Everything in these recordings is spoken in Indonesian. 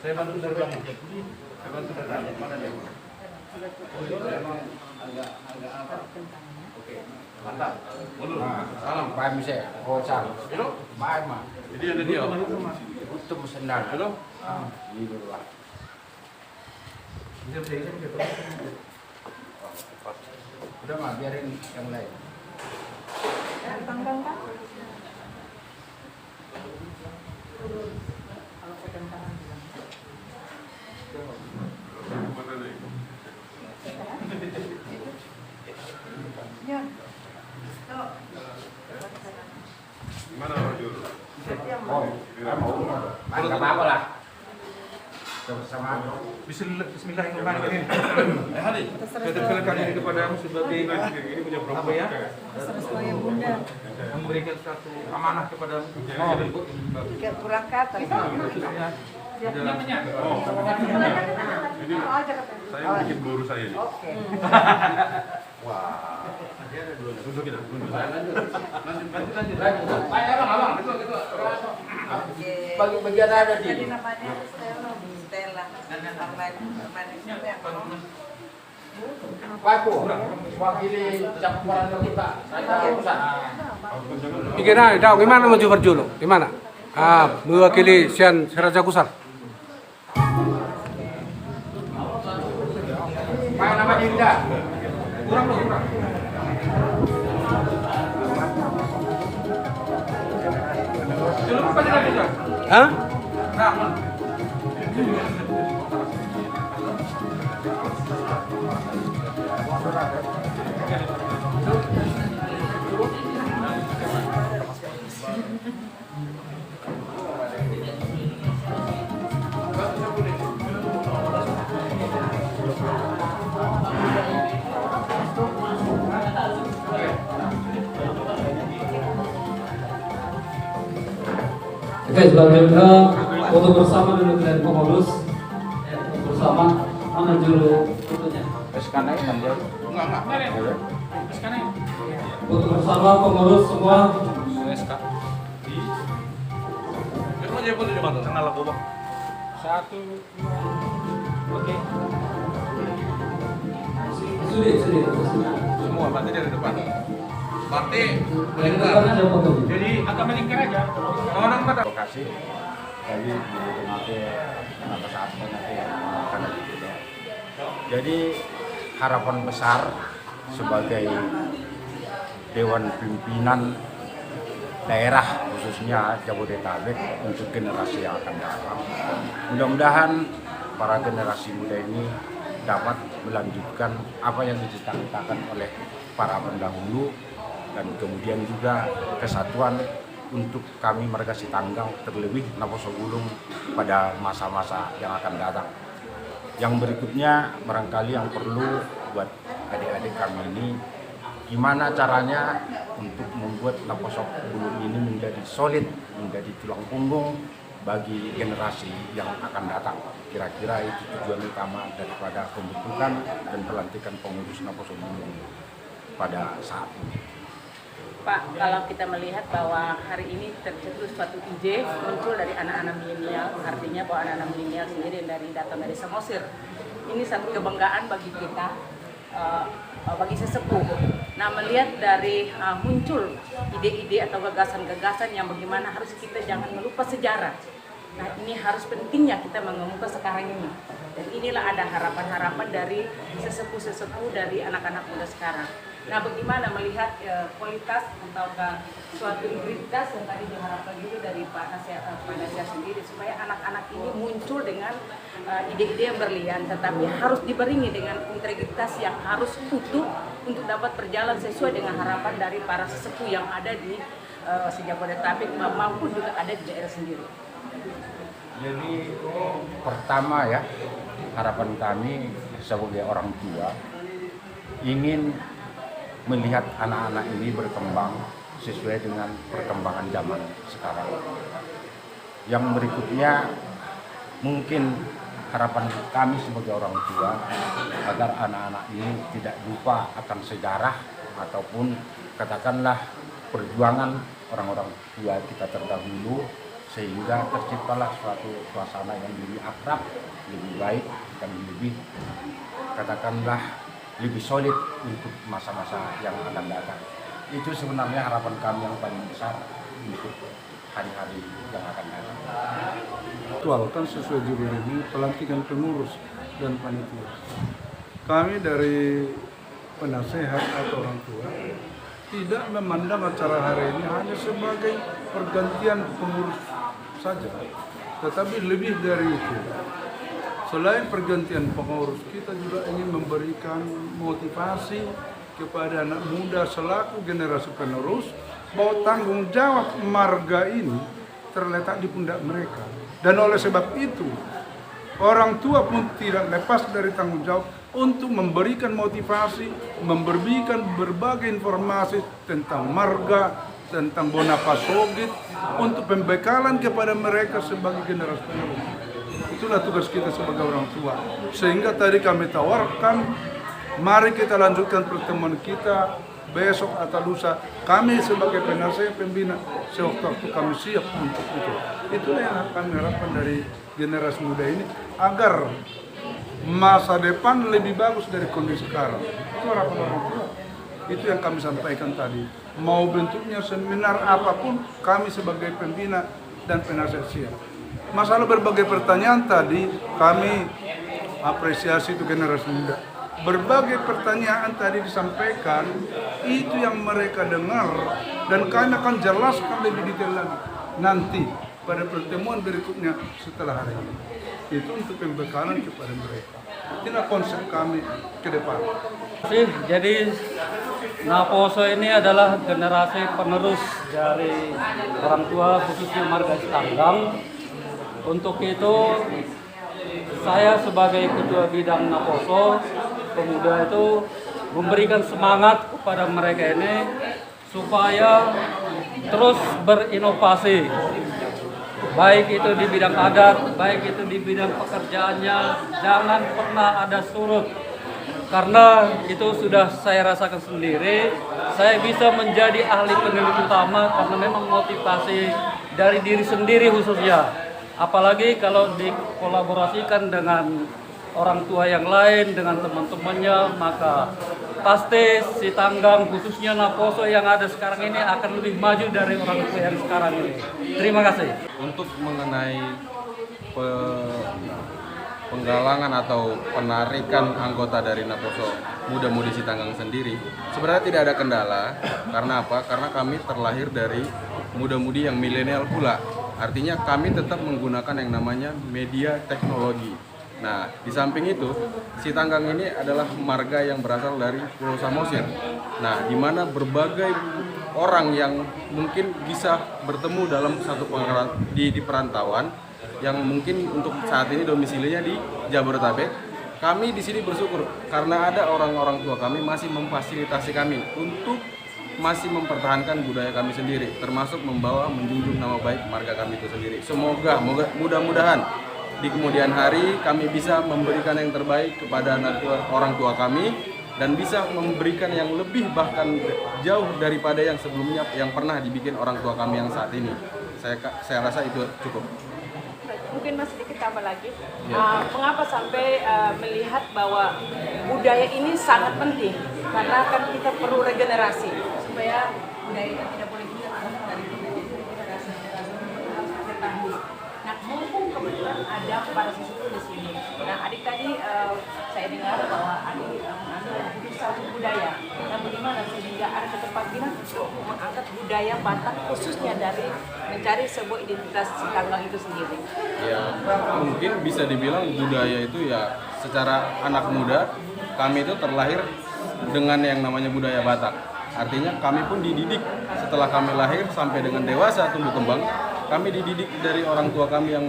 Saya bantu dari belakang. Saya bantu dari belakang. Mana dia? Agak apa? Oke, mantap. Mundur. Salam. Pak Mise, oh salam. Halo. Baik mah. Jadi ada dia. Untuk sendal. Halo. Di luar. Udah mah biarin yang lain. Bang. Kalau pegang tangan bilang. Ya. Tuh. Gimana Rajul? Oh, mau. Enggak apa-apa lah. Sama Bismillahirrahmanirrahim. Saya tersilakan ini kepadamu sebagai ini punya Bromo ya. Sesuai Bunda. Memberikan suatu amanah kepadamu. Ke pulang ke atas. Khususnya di dalam Ini Saya bikin baru saya ini. Oke. wah. Duduk kita, duduk. lanjut. Abang. Oke. Bagi ada di. Jadi namanya Stella. Pak Bu, wakili campuran kita. Saya usaha. Gimana? Tahu gimana maju berjulu? Gimana? Mewakili Sian Seraja Kusar. Pak nama Dinda. Kurang. Dulu apa dia bisa? Hah? Nah, Oke, selanjutnya foto bersama dulu dengan pengurus. Foto bersama mana juru fotonya? Sekarang kan dia. enggak. Foto bersama pengurus semua. Itu aja boleh di mana? Kenal aku, Bang. Satu. Oke. Sulit. Semua berarti dari depan. Berarti Dari depannya ada foto. jadi agak melingkar aja. Orang mata. Lokasi. Jadi nanti kenapa saat nanti karena gitu ya. Jadi harapan besar sebagai Dewan Pimpinan Daerah khususnya Jabodetabek untuk generasi yang akan datang. Mudah-mudahan para generasi muda ini dapat melanjutkan apa yang dicita-citakan oleh para pendahulu dan kemudian juga kesatuan untuk kami Marga Sitanggang terlebih Naposo Gulung pada masa-masa yang akan datang. Yang berikutnya barangkali yang perlu buat adik-adik kami ini gimana caranya untuk membuat Naposo Gulung ini menjadi solid, menjadi tulang punggung bagi generasi yang akan datang. Kira-kira itu tujuan utama daripada pembentukan dan pelantikan pengurus Naposo Gulung pada saat ini. Pak, kalau kita melihat bahwa hari ini tercetus suatu ide muncul dari anak-anak milenial, artinya bahwa anak-anak milenial sendiri dari datang dari Samosir. Ini satu kebanggaan bagi kita, bagi sesepuh. Nah, melihat dari muncul ide-ide atau gagasan-gagasan yang bagaimana harus kita jangan melupa sejarah. Nah, ini harus pentingnya kita mengemuka sekarang ini. Dan inilah ada harapan-harapan dari sesepuh-sesepuh dari anak-anak muda sekarang. Nah, bagaimana melihat kualitas atau suatu integritas yang tadi diharapkan juga dari Pak Nasir sendiri supaya anak-anak ini muncul dengan ide-ide yang berlian, tetapi harus diberingi dengan integritas yang harus utuh untuk dapat berjalan sesuai dengan harapan dari para sesepuh yang ada di Jabodetabek maupun juga ada di daerah sendiri. Jadi pertama ya, harapan kami sebagai orang tua ingin melihat anak-anak ini berkembang sesuai dengan perkembangan zaman sekarang. Yang berikutnya mungkin harapan kami sebagai orang tua agar anak-anak ini tidak lupa akan sejarah ataupun katakanlah perjuangan orang-orang tua kita terdahulu sehingga terciptalah suatu suasana yang lebih akrab, lebih baik, dan lebih katakanlah lebih solid untuk masa-masa yang akan datang. Itu sebenarnya harapan kami yang paling besar untuk hari-hari yang akan datang. Aktualkan sesuai judul ini pelantikan pengurus dan panitia. Kami dari penasehat atau orang tua tidak memandang acara hari ini hanya sebagai pergantian pengurus saja, tetapi lebih dari itu. Selain pergantian pengurus, kita juga ingin memberikan motivasi kepada anak muda selaku generasi penerus bahwa tanggung jawab marga ini terletak di pundak mereka. Dan oleh sebab itu, orang tua pun tidak lepas dari tanggung jawab untuk memberikan motivasi, memberikan berbagai informasi tentang marga, tentang Bonapasogit, untuk pembekalan kepada mereka sebagai generasi penerus. Itulah tugas kita sebagai orang tua. Sehingga tadi kami tawarkan, mari kita lanjutkan pertemuan kita besok atau lusa. Kami sebagai penasehat pembina, sewaktu kami siap untuk itu. Itulah yang kami harapkan dari generasi muda ini, agar masa depan lebih bagus dari kondisi sekarang. Itu harapan orang tua. Itu yang kami sampaikan tadi. Mau bentuknya seminar apapun, kami sebagai pembina dan penasehat siap. Masalah berbagai pertanyaan tadi, kami apresiasi itu generasi muda. Berbagai pertanyaan tadi disampaikan, itu yang mereka dengar, dan kami akan jelaskan lebih detail lagi nanti pada pertemuan berikutnya setelah hari ini. Itu untuk pembekalan kepada mereka. Inilah konsep kami ke depan. Jadi Naposo ini adalah generasi penerus dari orang tua, khususnya marga Sitanggang. Untuk itu saya sebagai ketua bidang Naposo Pemuda itu memberikan semangat kepada mereka ini supaya terus berinovasi, baik itu di bidang adat, baik itu di bidang pekerjaannya. Jangan pernah ada surut, karena itu sudah saya rasakan sendiri. Saya bisa menjadi ahli peneliti utama karena memang motivasi dari diri sendiri khususnya. Apalagi kalau dikolaborasikan dengan orang tua yang lain, dengan teman-temannya, maka pasti Sitanggang khususnya Naposo yang ada sekarang ini akan lebih maju dari orang tua yang sekarang ini. Terima kasih. Untuk mengenai penggalangan atau penarikan anggota dari Naposo Muda-Mudi Sitanggang sendiri, sebenarnya tidak ada kendala. Karena apa? Karena kami terlahir dari muda-mudi yang milenial pula. Artinya kami tetap menggunakan yang namanya media teknologi. Nah, di samping itu, Sitanggang ini adalah marga yang berasal dari Pulau Samosir. Nah, di mana berbagai orang yang mungkin bisa bertemu dalam satu di perantauan, yang mungkin untuk saat ini domisilinya di Jabodetabek. Kami di sini bersyukur karena ada orang-orang tua kami masih memfasilitasi kami untuk masih mempertahankan budaya kami sendiri, termasuk menjunjung nama baik marga kami itu sendiri. Semoga mudah-mudahan di kemudian hari kami bisa memberikan yang terbaik kepada orang tua kami dan bisa memberikan yang lebih bahkan jauh daripada yang sebelumnya yang pernah dibikin orang tua kami yang saat ini. Saya rasa itu cukup. Mungkin masih sedikit tambah lagi. Mengapa sampai melihat bahwa budaya ini sangat penting? Karena kan kita perlu regenerasi supaya budaya itu tidak boleh hilang dari generasi harus diketahui. Nah, mumpung kebetulan ada para siswa di sini. Nah, adik tadi saya dengar bahwa adik hidup satu budaya. Nah, bagaimana sehingga ada keterpanggilan untuk mengangkat budaya Batak khususnya dari mencari sebuah identitas Sitanggang itu sendiri? Ya, mungkin bisa dibilang budaya itu ya secara anak muda kami itu terlahir dengan yang namanya budaya Batak. Artinya kami pun dididik setelah kami lahir sampai dengan dewasa tumbuh kembang. Kami dididik dari orang tua kami yang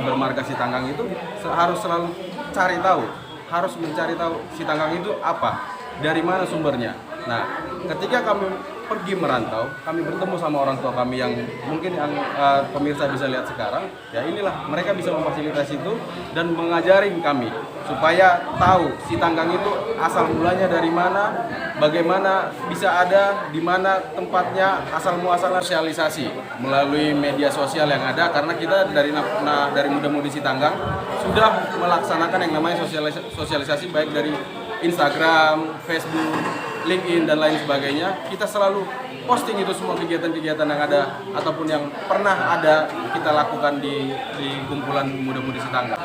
bermarga Sitanggang itu harus selalu cari tahu, harus mencari tahu Sitanggang itu apa, dari mana sumbernya. Nah, ketika kami pergi merantau, kami bertemu sama orang tua kami yang mungkin yang pemirsa bisa lihat sekarang, ya inilah mereka bisa memfasilitasi itu dan mengajarin kami supaya tahu si tanggang itu asal mulanya dari mana, bagaimana bisa ada, di mana tempatnya, asal muasal sosialisasi melalui media sosial yang ada, karena kita dari Muda-Mudi Sitanggang sudah melaksanakan yang namanya sosialisasi baik dari Instagram, Facebook, LinkedIn dan lain sebagainya. Kita selalu posting itu semua kegiatan-kegiatan yang ada ataupun yang pernah ada kita lakukan di kumpulan Muda-Mudi Sitanggang.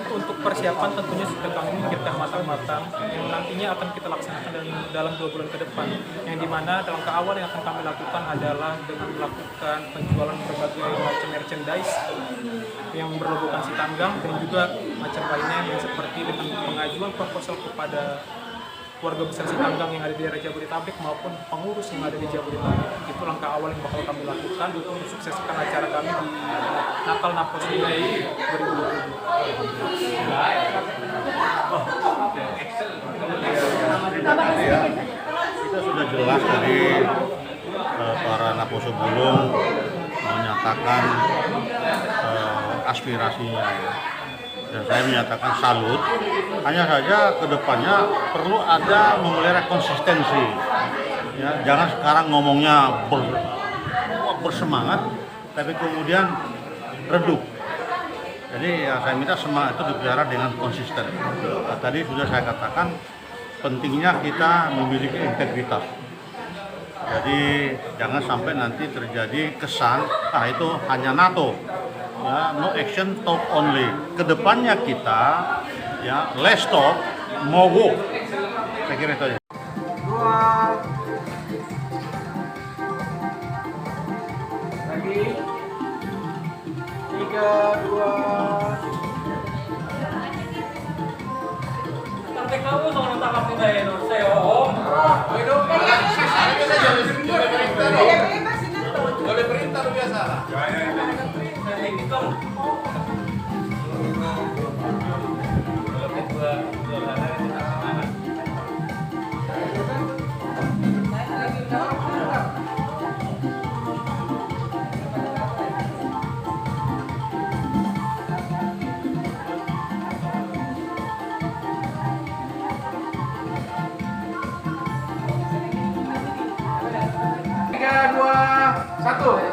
Untuk persiapan tentunya sudah kami memikirkan matang-matang yang nantinya akan kita laksanakan dalam 2 bulan ke depan, yang dimana langkah awal yang akan kami lakukan adalah dengan melakukan penjualan berbagai macam merchandise yang berlogokan Sitanggang dan juga macam lainnya yang seperti dengan pengajuan proposal kepada keluarga besar Sitanggang yang ada di daerah Jabodetabek maupun pengurus yang ada di Jabodetabek. Itu langkah awal yang bakal kami lakukan untuk mensukseskan acara kami di Natal Napos Mei 2020. Itu sudah jelas dari para Naposo Bulung menyatakan aspirasinya, ya. Dan saya menyatakan salut. Hanya saja kedepannya perlu ada memelihara konsistensi. Ya, jangan sekarang ngomongnya bersemangat, tapi kemudian redup. Jadi ya saya minta semangat itu dipelihara dengan konsisten. Nah, tadi sudah saya katakan pentingnya kita memiliki integritas. Jadi jangan sampai nanti terjadi kesan, itu hanya NATO. Ya, no action, talk only. Kedepannya kita, ya, less talk, more go. Saya kira itu aja. 2 lagi 3, 2 Sampai kamu sama tangkap kita ya, saya om. boleh perintah lu biasa lah. Tiga, 2, 1.